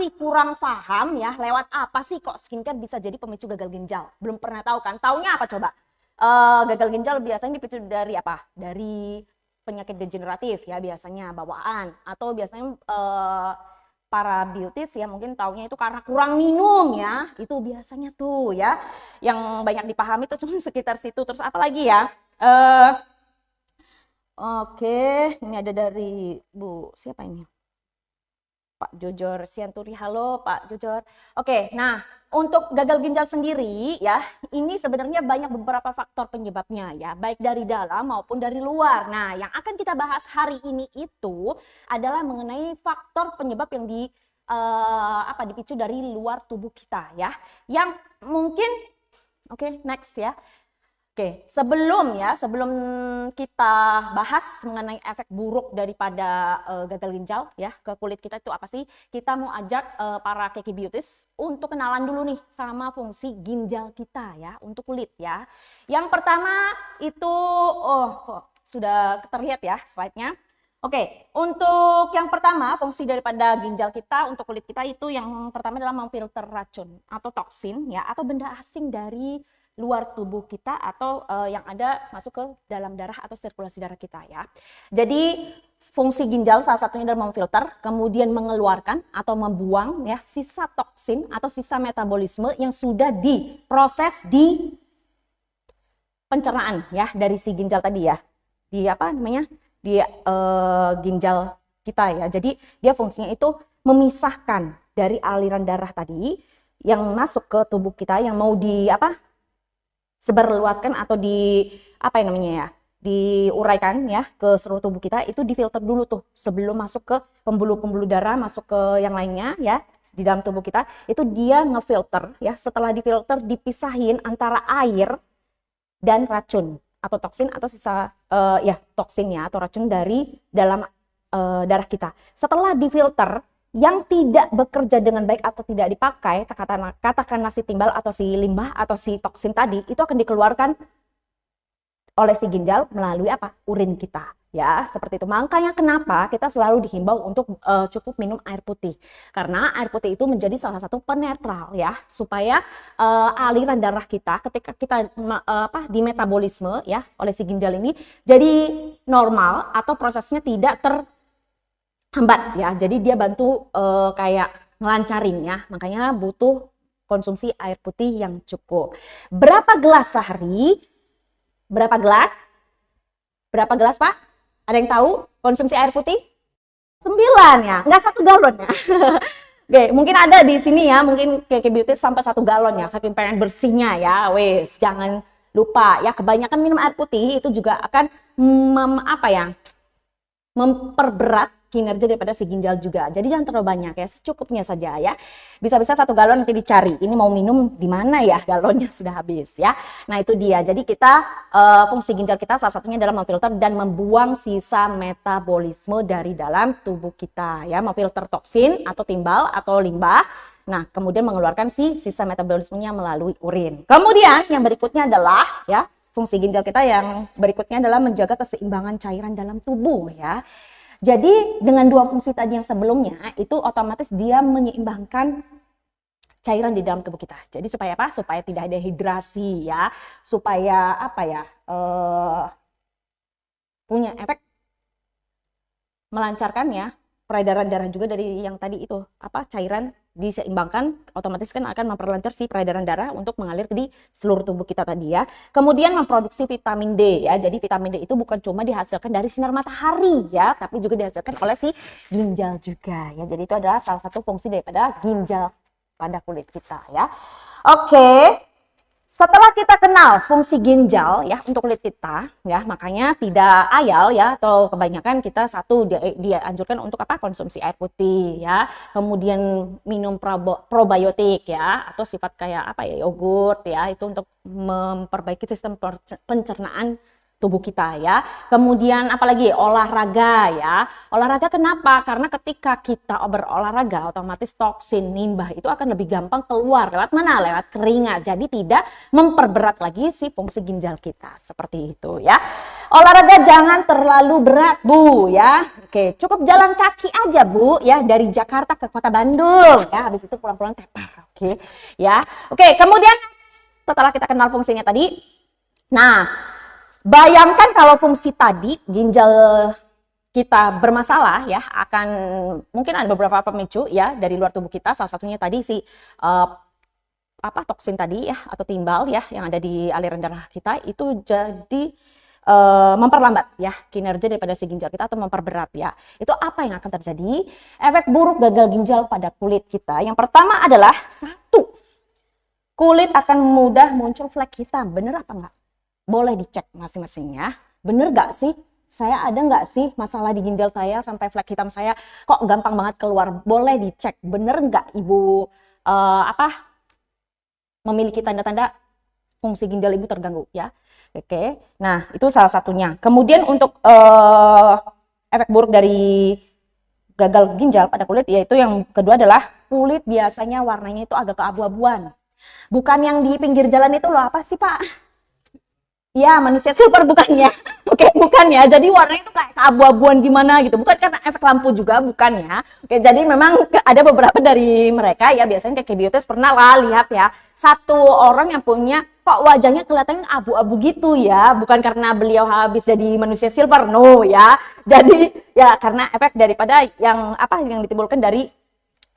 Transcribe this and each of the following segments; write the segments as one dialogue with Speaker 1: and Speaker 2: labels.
Speaker 1: masih kurang paham ya, lewat apa sih kok skincare bisa jadi pemicu gagal ginjal? Belum pernah tahu kan? Taunya apa coba? Gagal ginjal biasanya dipicu dari apa? Dari penyakit degeneratif ya, biasanya bawaan, atau biasanya para beauties ya mungkin taunya itu karena kurang minum ya, itu biasanya tuh ya yang banyak dipahami tuh cuma sekitar situ. Terus apa lagi ya? Oke, ini ada dari Bu siapa ini? Pak Jojor Sianturi. Halo Pak Jojor. Oke, nah untuk gagal ginjal sendiri ya, ini sebenarnya banyak beberapa faktor penyebabnya ya, baik dari dalam maupun dari luar. Nah, yang akan kita bahas hari ini itu adalah mengenai faktor penyebab yang dipicu dari luar tubuh kita ya. Yang mungkin next ya. Oke, sebelum kita bahas mengenai efek buruk daripada gagal ginjal ya ke kulit kita itu apa sih? Kita mau ajak para keki beauties untuk kenalan dulu nih sama fungsi ginjal kita ya untuk kulit ya. Yang pertama itu sudah terlihat ya slide-nya. Oke, untuk yang pertama fungsi daripada ginjal kita untuk kulit kita itu yang pertama adalah memfilter racun atau toksin ya atau benda asing dari luar tubuh kita atau yang ada masuk ke dalam darah atau sirkulasi darah kita ya. Jadi fungsi ginjal salah satunya adalah memfilter, kemudian mengeluarkan atau membuang ya sisa toksin atau sisa metabolisme yang sudah diproses di pencernaan ya dari si ginjal tadi ya. Di ginjal kita ya. Jadi dia fungsinya itu memisahkan dari aliran darah tadi yang masuk ke tubuh kita yang mau sebarluaskan atau diuraikan ya ke seluruh tubuh kita itu difilter dulu tuh sebelum masuk ke pembuluh-pembuluh darah, masuk ke yang lainnya ya di dalam tubuh kita. Itu dia ngefilter ya, setelah difilter dipisahin antara air dan racun atau toksin atau sisa toksin ya atau racun dari dalam darah kita. Setelah difilter yang tidak bekerja dengan baik atau tidak dipakai, katakanlah si timbal atau si limbah atau si toksin tadi, itu akan dikeluarkan oleh si ginjal melalui urin kita ya, seperti itu. Makanya kenapa kita selalu dihimbau untuk cukup minum air putih, karena air putih itu menjadi salah satu penetral ya, supaya aliran darah kita ketika kita di metabolisme ya oleh si ginjal ini jadi normal atau prosesnya tidak hambat ya, jadi dia bantu kayak ngelancarin ya, makanya butuh konsumsi air putih yang cukup. Berapa gelas sehari? Berapa gelas? Berapa gelas Pak? Ada yang tahu konsumsi air putih? 9 ya, nggak 1 galon ya. Oke, mungkin ada di sini ya, mungkin keki beauty sampai 1 galon ya, saking pengen bersihnya ya, wes jangan lupa ya, kebanyakan minum air putih itu juga akan memperberat kinerja daripada si ginjal juga. Jadi jangan terlalu banyak ya, secukupnya saja ya. Bisa-bisa 1 galon nanti dicari. Ini mau minum di mana ya? Galonnya sudah habis ya. Nah itu dia. Jadi kita fungsi ginjal kita salah satunya adalah memfilter dan membuang sisa metabolisme dari dalam tubuh kita ya, memfilter toksin atau timbal atau limbah. Nah kemudian mengeluarkan si sisa metabolismenya melalui urin. Kemudian yang berikutnya adalah ya, fungsi ginjal kita yang berikutnya adalah menjaga keseimbangan cairan dalam tubuh ya. Jadi dengan 2 fungsi tadi yang sebelumnya itu otomatis dia menyeimbangkan cairan di dalam tubuh kita. Jadi supaya apa? Supaya tidak ada dehidrasi ya, supaya punya efek melancarkan ya peredaran darah juga dari yang tadi itu cairan diseimbangkan, otomatis kan akan memperlancar si peredaran darah untuk mengalir di seluruh tubuh kita tadi ya. Kemudian memproduksi vitamin D ya. Jadi vitamin D itu bukan cuma dihasilkan dari sinar matahari ya, tapi juga dihasilkan oleh si ginjal juga ya. Jadi itu adalah salah satu fungsi daripada ginjal pada kulit kita ya. Oke. Setelah kita kenal fungsi ginjal ya untuk kulit kita ya, makanya tidak ayal ya atau kebanyakan kita dia anjurkan untuk konsumsi air putih ya, kemudian minum probiotik ya atau sifat kayak yogurt ya, itu untuk memperbaiki sistem pencernaan tubuh kita ya. Kemudian apalagi olahraga ya. Olahraga kenapa? Karena ketika kita berolahraga otomatis toksin, limbah itu akan lebih gampang keluar lewat mana? Lewat keringat. Jadi tidak memperberat lagi si fungsi ginjal kita. Seperti itu ya. Olahraga jangan terlalu berat Bu ya. Oke, cukup jalan kaki aja Bu ya dari Jakarta ke Kota Bandung ya. Habis itu pulang-pulang tepar. Oke ya. Oke, kemudian setelah kita kenal fungsinya tadi, nah bayangkan kalau fungsi tadi ginjal kita bermasalah ya, akan mungkin ada beberapa pemicu ya dari luar tubuh kita. Salah satunya tadi si toksin tadi ya atau timbal ya yang ada di aliran darah kita itu jadi memperlambat ya kinerja daripada si ginjal kita atau memperberat ya. Itu apa yang akan terjadi? Efek buruk gagal ginjal pada kulit kita. Yang pertama adalah satu, kulit akan mudah muncul flek hitam. Bener apa enggak? Boleh dicek masing-masing ya. Bener gak sih? Saya ada nggak sih masalah di ginjal saya sampai flek hitam saya kok gampang banget keluar? Boleh dicek. Bener nggak Ibu memiliki tanda-tanda fungsi ginjal Ibu terganggu ya? Oke. Nah, itu salah satunya. Kemudian untuk efek buruk dari gagal ginjal pada kulit yaitu yang kedua adalah kulit biasanya warnanya itu agak keabu-abuan. Bukan yang di pinggir jalan itu loh, apa sih Pak? Ya, manusia silver bukannya. Oke, bukan ya. Jadi warnanya itu kayak keabu-abuan gimana gitu. Bukan karena efek lampu juga, bukan ya. Oke, jadi memang ada beberapa dari mereka ya, biasanya kayak biotes pernah lah lihat ya. Satu orang yang punya kok wajahnya kelihatannya abu-abu gitu ya. Bukan karena beliau habis jadi manusia silver, no ya. Jadi ya karena efek daripada yang ditimbulkan dari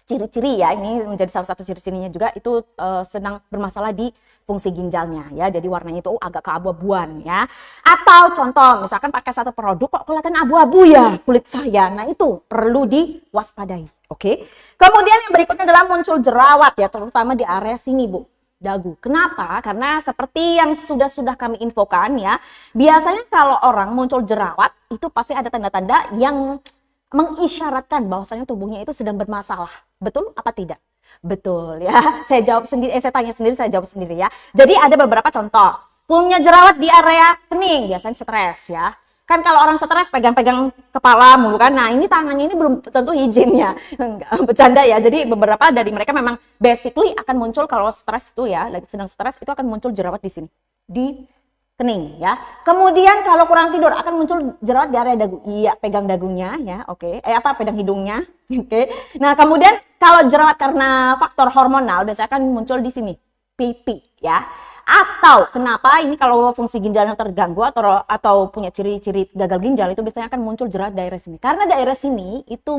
Speaker 1: ciri-ciri ya, ini menjadi salah satu ciri-cirinya juga itu sedang bermasalah di fungsi ginjalnya ya, jadi warnanya itu agak keabu-abuan ya. Atau contoh misalkan pakai satu produk kok kelihatan abu-abu ya kulit saya, nah itu perlu diwaspadai. Oke. Kemudian yang berikutnya adalah muncul jerawat ya, terutama di area sini Bu, dagu. Kenapa? Karena seperti yang sudah kami infokan ya, biasanya kalau orang muncul jerawat itu pasti ada tanda-tanda yang mengisyaratkan bahwasanya tubuhnya itu sedang bermasalah. Betul apa tidak? Betul ya. Saya jawab sendiri, saya tanya sendiri, saya jawab sendiri ya. Jadi ada beberapa contoh. Punya jerawat di area kening, biasanya stres ya. Kan kalau orang stres pegang-pegang kepala mulu kan. Nah, ini tangannya ini belum tentu higien ya. Enggak, bercanda ya. Jadi beberapa dari mereka memang basically akan muncul kalau stres itu ya, lagi sedang stres itu akan muncul jerawat di sini. Di kening ya. Kemudian kalau kurang tidur akan muncul jerawat di area dagu. Iya, pegang dagunya ya. Oke. Pegang hidungnya. Oke. Nah, kemudian kalau jerawat karena faktor hormonal biasanya akan muncul di sini, pipi ya. Atau kenapa ini kalau fungsi ginjalnya terganggu atau punya ciri-ciri gagal ginjal itu biasanya akan muncul jerawat daerah sini. Karena daerah sini itu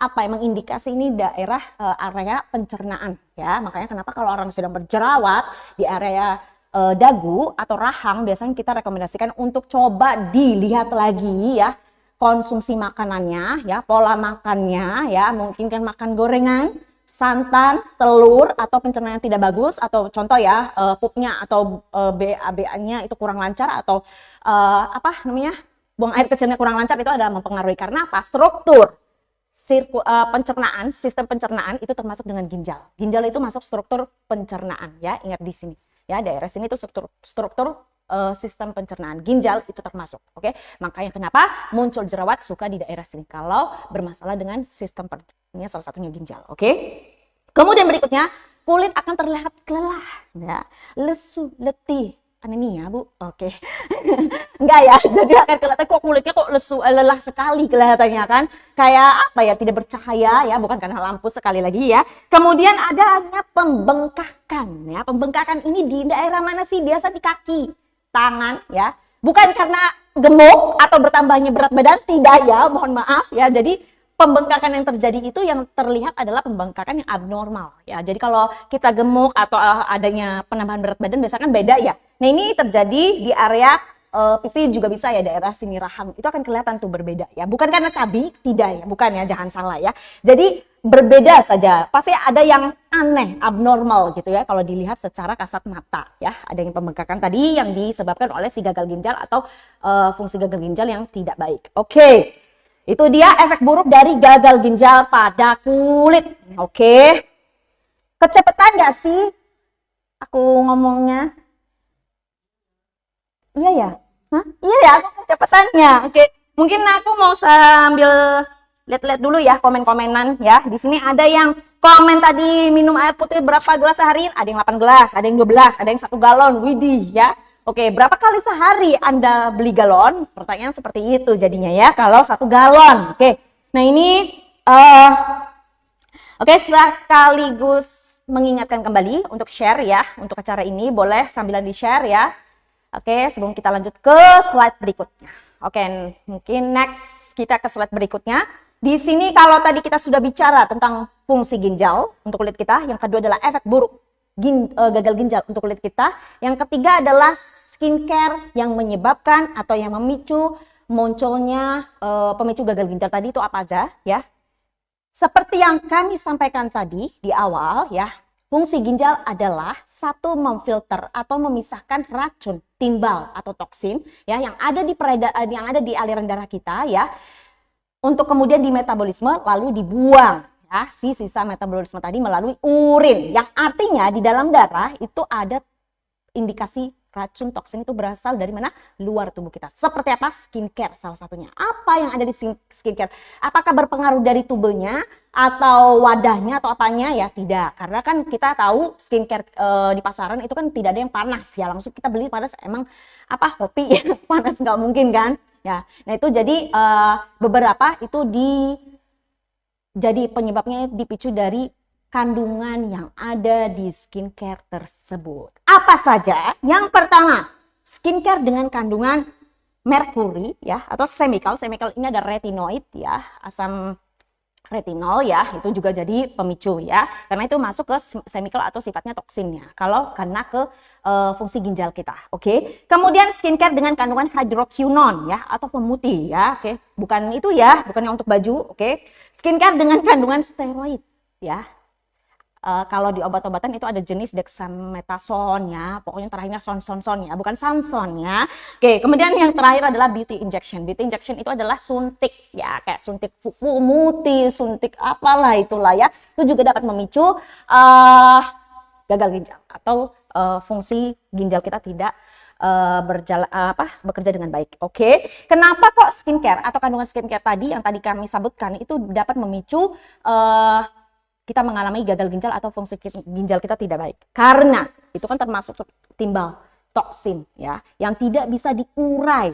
Speaker 1: mengindikasi ini daerah area pencernaan ya. Makanya kenapa kalau orang sedang berjerawat di area dagu atau rahang biasanya kita rekomendasikan untuk coba dilihat lagi ya konsumsi makanannya ya, pola makannya ya, mungkin kan makan gorengan, santan, telur atau pencernaan yang tidak bagus atau contoh ya pupnya atau BAB-nya itu kurang lancar atau buang air kecilnya kurang lancar itu ada mempengaruhi karena apa? Struktur pencernaan, sistem pencernaan itu termasuk dengan ginjal. Ginjal itu masuk struktur pencernaan ya, ingat di sini. Ya, daerah sini itu struktur sistem pencernaan. Ginjal itu termasuk. Oke. Makanya kenapa muncul jerawat suka di daerah sini kalau bermasalah dengan sistem pencernaannya salah satunya ginjal. Oke. Kemudian berikutnya, kulit akan terlihat lelah ya, lesu, letih, anemia Bu. Oke. Enggak ya, jadi akan kelihatan kok kulitnya kok lesu, lelah sekali kelihatannya kan. Kayak apa ya, tidak bercahaya ya, bukan karena lampu sekali lagi ya. Kemudian adanya pembengkakan ya. Pembengkakan ini di daerah mana sih? Biasa di kaki, tangan ya. Bukan karena gemuk atau bertambahnya berat badan, tidak ya, mohon maaf ya. Jadi pembengkakan yang terjadi itu yang terlihat adalah pembengkakan yang abnormal ya. Jadi kalau kita gemuk atau adanya penambahan berat badan biasanya kan beda ya. Nah, ini terjadi di area pipi juga bisa ya, daerah sini rahang. Itu akan kelihatan tuh berbeda ya. Bukan karena cabi, tidak ya, bukan ya, jangan salah ya. Jadi berbeda saja. Pasti ada yang aneh, abnormal gitu ya kalau dilihat secara kasat mata ya. Ada yang pembengkakan tadi yang disebabkan oleh si gagal ginjal atau fungsi gagal ginjal yang tidak baik. Oke. Itu dia efek buruk dari gagal ginjal pada kulit. Oke. Kecepatan nggak sih aku ngomongnya? Iya ya. Hah? Iya ya, aku kecepatannya. Oke, mungkin aku mau sambil lihat-lihat dulu ya komen-komenan ya. Di sini ada yang komen tadi minum air putih berapa gelas sehari? Ada yang 8 gelas, ada yang 12, ada yang 1 galon. Widih ya. Oke, berapa kali sehari Anda beli galon? Pertanyaan seperti itu jadinya ya, kalau 1 galon. Oke, nah ini oke, sekaligus mengingatkan kembali untuk share ya, untuk acara ini boleh sambilan di-share ya. Oke, sebelum kita lanjut ke slide berikutnya. Oke, mungkin next kita ke slide berikutnya. Di sini kalau tadi kita sudah bicara tentang fungsi ginjal untuk kulit kita, yang kedua adalah efek buruk gagal ginjal untuk kulit kita. Yang ketiga adalah skincare yang menyebabkan atau yang memicu munculnya pemicu gagal ginjal tadi itu apa aja ya. Seperti yang kami sampaikan tadi di awal ya, fungsi ginjal adalah satu memfilter atau memisahkan racun, timbal atau toksin ya yang ada di aliran darah kita ya, untuk kemudian di metabolisme lalu dibuang ya, si sisa metabolisme tadi melalui urin, yang artinya di dalam darah itu ada indikasi racun toksin itu berasal dari mana? Luar tubuh kita. Seperti apa? Skincare salah satunya. Apa yang ada di skincare? Apakah berpengaruh dari tubuhnya atau wadahnya atau apanya? Ya tidak. Karena kan kita tahu skincare di pasaran itu kan tidak ada yang panas ya. Langsung kita beli panas, emang apa kopi ya panas nggak mungkin kan? Ya. Nah itu jadi beberapa itu jadi penyebabnya dipicu dari kandungan yang ada di skincare tersebut. Apa saja? Yang pertama, skincare dengan kandungan merkuri ya atau chemical. Chemical ini ada retinoid ya, asam retinol ya, itu juga jadi pemicu ya. Karena itu masuk ke chemical atau sifatnya toksinnya. Kalau kena ke fungsi ginjal kita. Oke. Kemudian skincare dengan kandungan hydroquinone ya atau pemutih ya. Oke. Bukan itu ya, bukan yang untuk baju. Oke. Skincare dengan kandungan steroid ya. Kalau di obat-obatan itu ada jenis dexamethasone ya, pokoknya terakhirnya son ya, bukan Samson ya. Oke, kemudian yang terakhir adalah beauty injection. Beauty injection itu adalah suntik ya, kayak suntik putih, suntik apalah itulah ya. Itu juga dapat memicu gagal ginjal atau fungsi ginjal kita tidak bekerja dengan baik. Oke. Kenapa kok skincare atau kandungan skincare tadi yang tadi kami sebutkan itu dapat memicu kita mengalami gagal ginjal atau fungsi ginjal kita tidak baik? Karena itu kan termasuk timbal toksin ya yang tidak bisa diurai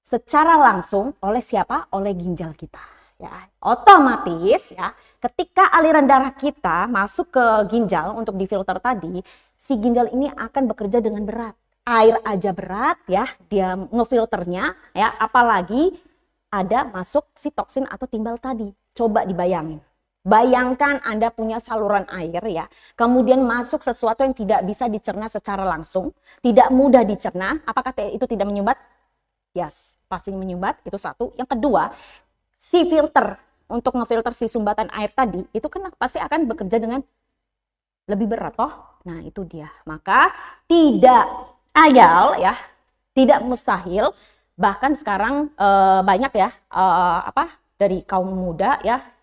Speaker 1: secara langsung oleh siapa? Oleh ginjal kita ya. Otomatis ya ketika aliran darah kita masuk ke ginjal untuk difilter tadi, si ginjal ini akan bekerja dengan berat. Air aja berat ya, dia ngefilternya ya, apalagi ada masuk si toksin atau timbal tadi. Coba dibayangin. Bayangkan Anda punya saluran air ya, kemudian masuk sesuatu yang tidak bisa dicerna secara langsung, tidak mudah dicerna, apakah itu tidak menyumbat? Yes, pasti menyumbat, itu satu. Yang kedua, si filter untuk ngefilter si sumbatan air tadi, itu kan pasti akan bekerja dengan lebih berat toh. Nah itu dia, maka tidak ayal ya, tidak mustahil, bahkan sekarang banyak ya, dari kaum muda ya,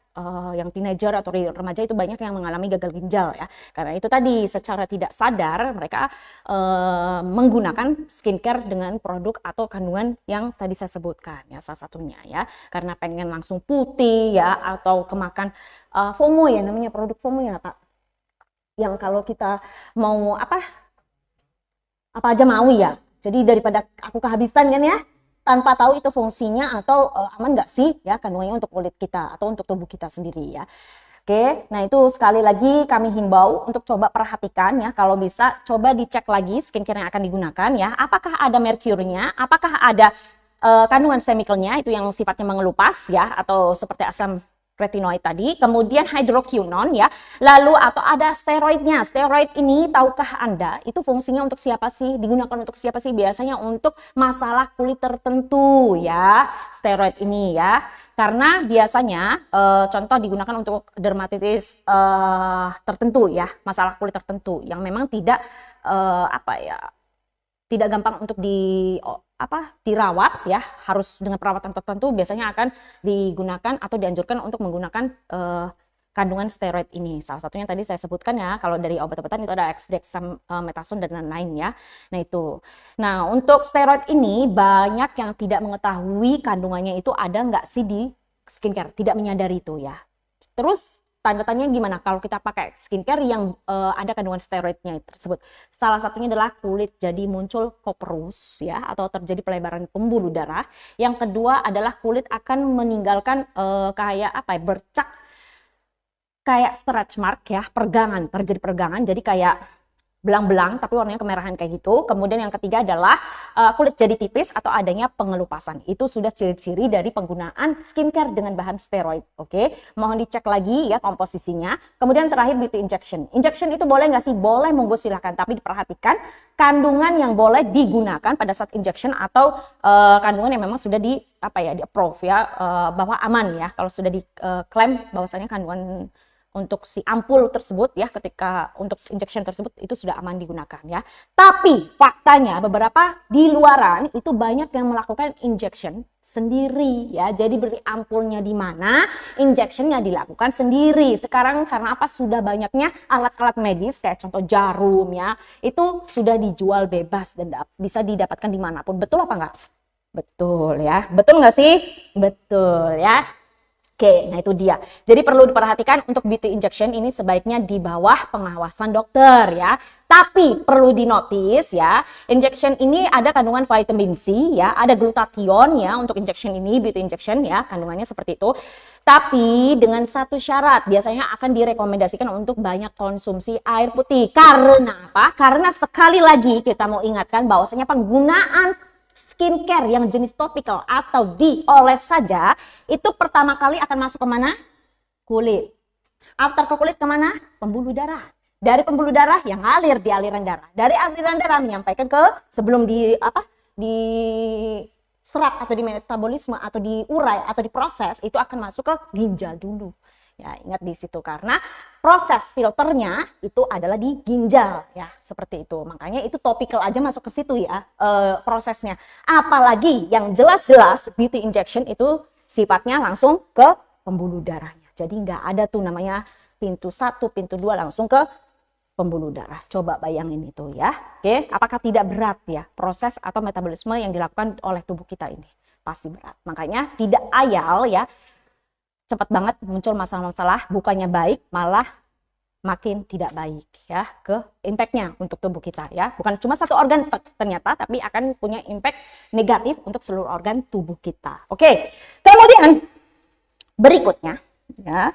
Speaker 1: yang teenager atau remaja itu banyak yang mengalami gagal ginjal ya, karena itu tadi secara tidak sadar mereka menggunakan skincare dengan produk atau kandungan yang tadi saya sebutkan ya, salah satunya ya karena pengen langsung putih ya, atau kemakan FOMO ya, namanya produk FOMO ya Pak, yang kalau kita mau apa aja mau ya, jadi daripada aku kehabisan kan ya, tanpa tahu itu fungsinya atau aman nggak sih ya kandungannya untuk kulit kita atau untuk tubuh kita sendiri ya. Oke, nah itu sekali lagi kami himbau untuk coba perhatikan ya, kalau bisa coba dicek lagi skincare yang akan digunakan ya, apakah ada merkurinya, apakah ada kandungan chemicalnya itu yang sifatnya mengelupas ya, atau seperti asam retinoid tadi, kemudian hydroquinone ya, lalu atau ada steroidnya. Steroid ini tahukah Anda itu fungsinya untuk siapa sih? Digunakan untuk siapa sih? Biasanya untuk masalah kulit tertentu ya, steroid ini ya. Karena biasanya contoh digunakan untuk dermatitis tertentu ya, masalah kulit tertentu yang memang tidak tidak gampang untuk dirawat ya, harus dengan perawatan tertentu, biasanya akan digunakan atau dianjurkan untuk menggunakan kandungan steroid ini. Salah satunya tadi saya sebutkan ya, kalau dari obat-obatan itu ada dexamethasone dan lain-lain ya. Nah itu. Nah untuk steroid ini banyak yang tidak mengetahui kandungannya itu ada nggak sih di skincare, tidak menyadari itu ya. Terus tanda-tandanya gimana kalau kita pakai skincare yang ada kandungan steroidnya tersebut? Salah satunya adalah kulit jadi muncul koperus ya, atau terjadi pelebaran pembuluh darah. Yang kedua adalah kulit akan meninggalkan kayak apa ya, bercak kayak stretch mark ya, pergangan, terjadi pergangan, jadi kayak belang-belang tapi warnanya kemerahan kayak gitu. Kemudian yang ketiga adalah kulit jadi tipis atau adanya pengelupasan. Itu sudah ciri-ciri dari penggunaan skincare dengan bahan steroid. Oke, mohon dicek lagi ya komposisinya. Kemudian terakhir beauty injection. Injection itu boleh nggak sih? Boleh, monggo silahkan. Tapi diperhatikan kandungan yang boleh digunakan pada saat injection atau kandungan yang memang sudah di apa ya, di approve ya, bahwa aman ya. Kalau sudah diklaim bahwasanya kandungan untuk si ampul tersebut ya, ketika untuk injection tersebut itu sudah aman digunakan ya. Tapi faktanya beberapa di luaran itu banyak yang melakukan injection sendiri ya. Jadi beli ampulnya di mana, injectionnya dilakukan sendiri. Sekarang karena apa? Sudah banyaknya alat-alat medis kayak contoh jarum ya, itu sudah dijual bebas dan bisa didapatkan dimanapun. Betul apa enggak? Betul ya. Betul nggak sih? Betul ya. Oke, nah itu dia. Jadi perlu diperhatikan untuk beauty injection ini sebaiknya di bawah pengawasan dokter ya. Tapi perlu dinotis ya, injection ini ada kandungan vitamin C ya, ada glutathione ya untuk injection ini, beauty injection ya, kandungannya seperti itu. Tapi dengan satu syarat, biasanya akan direkomendasikan untuk banyak konsumsi air putih. Karena apa? Karena sekali lagi kita mau ingatkan bahwasanya penggunaan skincare yang jenis topikal atau dioles saja itu pertama kali akan masuk ke mana? Kulit. After ke kulit kemana? Pembuluh darah. Dari pembuluh darah yang ngalir di aliran darah. Dari aliran darah menyampaikan ke sebelum di serap atau di metabolisme atau diurai atau diproses, itu akan masuk ke ginjal dulu. Ya, ingat di situ karena proses filternya itu adalah di ginjal ya, seperti itu. Makanya itu topikal aja masuk ke situ ya prosesnya. Apalagi yang jelas-jelas beauty injection itu sifatnya langsung ke pembuluh darahnya. Jadi nggak ada tuh namanya pintu 1, pintu 2 langsung ke pembuluh darah. Coba bayangin itu ya. Oke, apakah tidak berat ya proses atau metabolisme yang dilakukan oleh tubuh kita ini? Pasti berat. Makanya tidak ayal ya, cepat banget muncul masalah-masalah, bukannya baik malah makin tidak baik ya ke impactnya untuk tubuh kita ya. Bukan cuma satu organ ternyata, tapi akan punya impact negatif untuk seluruh organ tubuh kita. Oke, kemudian berikutnya ya.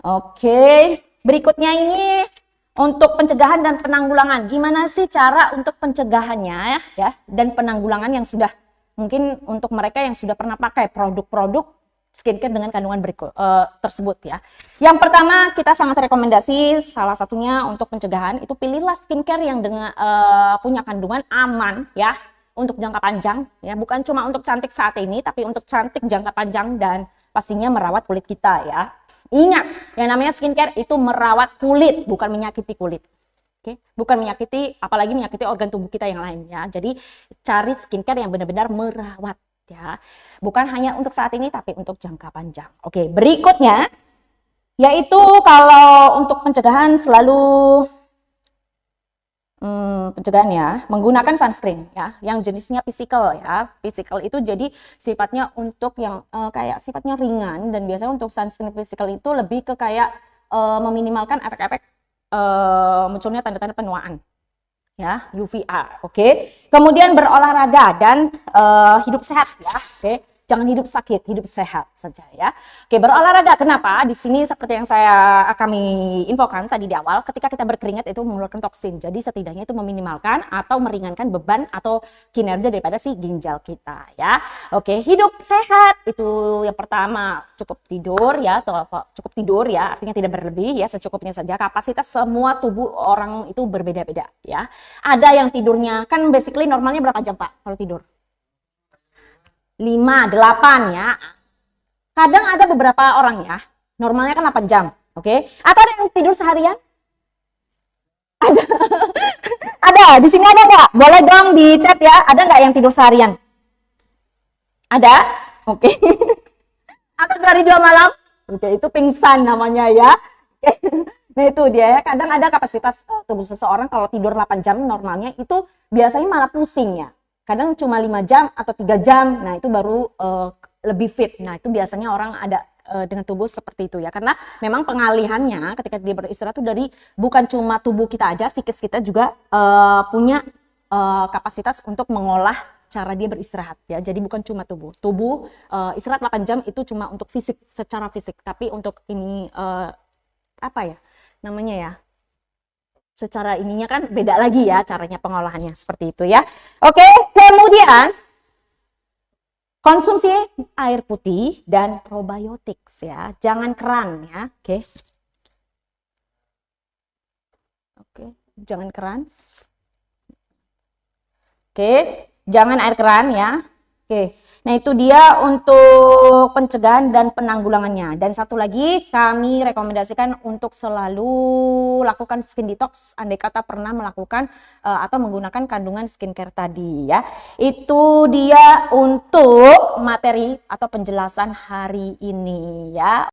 Speaker 1: Oke, berikutnya ini untuk pencegahan dan penanggulangan. Gimana sih cara untuk pencegahannya ya dan penanggulangan yang sudah mungkin untuk mereka yang sudah pernah pakai produk-produk skincare dengan kandungan berikut tersebut ya. Yang pertama kita sangat rekomendasi salah satunya untuk pencegahan itu pilihlah skincare yang dengan punya kandungan aman ya untuk jangka panjang ya, bukan cuma untuk cantik saat ini tapi untuk cantik jangka panjang dan pastinya merawat kulit kita ya. Ingat, yang namanya skincare itu merawat kulit, bukan menyakiti kulit. Oke, bukan menyakiti, apalagi menyakiti organ tubuh kita yang lain ya. Jadi cari skincare yang benar-benar merawat ya, bukan hanya untuk saat ini tapi untuk jangka panjang. Oke, berikutnya yaitu kalau untuk pencegahan selalu pencegahan ya menggunakan sunscreen ya yang jenisnya physical ya. Physical itu jadi sifatnya untuk yang kayak sifatnya ringan, dan biasanya untuk sunscreen physical itu lebih ke kayak meminimalkan efek-efek munculnya tanda-tanda penuaan ya, UVA. Oke. Kemudian berolahraga dan hidup sehat ya. Oke. Jangan hidup sakit, hidup sehat saja ya. Oke, berolahraga. Kenapa? Di sini seperti yang kami infokan tadi di awal, ketika kita berkeringat itu mengeluarkan toksin. Jadi setidaknya itu meminimalkan atau meringankan beban atau kinerja daripada si ginjal kita ya. Oke, hidup sehat itu yang pertama, cukup tidur ya, atau cukup tidur ya, artinya tidak berlebih ya, secukupnya saja. Kapasitas semua tubuh orang itu berbeda-beda ya. Ada yang tidurnya kan basically normalnya berapa jam Pak kalau tidur? 5, 8 ya. Kadang ada beberapa orang ya, normalnya kan 8 jam, oke? Atau ada yang tidur seharian? Ada. Ada, di sini ada nggak? Boleh dong di chat ya, ada nggak yang tidur seharian? Ada? Oke. Atau dari 2 malam? Oke, itu pingsan namanya ya. Nah itu dia ya, kadang ada kapasitas tubuh seseorang kalau tidur 8 jam normalnya itu biasanya malah pusing ya. Kadang cuma 5 jam atau 3 jam, nah itu baru lebih fit. Nah itu biasanya orang ada dengan tubuh seperti itu ya. Karena memang pengalihannya ketika dia beristirahat itu dari bukan cuma tubuh kita aja, psikis kita juga punya kapasitas untuk mengolah cara dia beristirahat ya. Jadi bukan cuma tubuh. Tubuh istirahat 8 jam itu cuma untuk fisik, secara fisik. Tapi untuk ini apa ya namanya ya, secara ininya kan beda lagi ya caranya pengolahannya seperti itu ya. Oke, kemudian konsumsi air putih dan probiotik ya, jangan keran ya. Oke, jangan keran. Oke, jangan air keran ya. Oke, nah itu dia untuk pencegahan dan penanggulangannya. Dan satu lagi, kami rekomendasikan untuk selalu lakukan skin detox andai kata pernah melakukan atau menggunakan kandungan skincare tadi ya. Itu dia untuk materi atau penjelasan hari ini ya.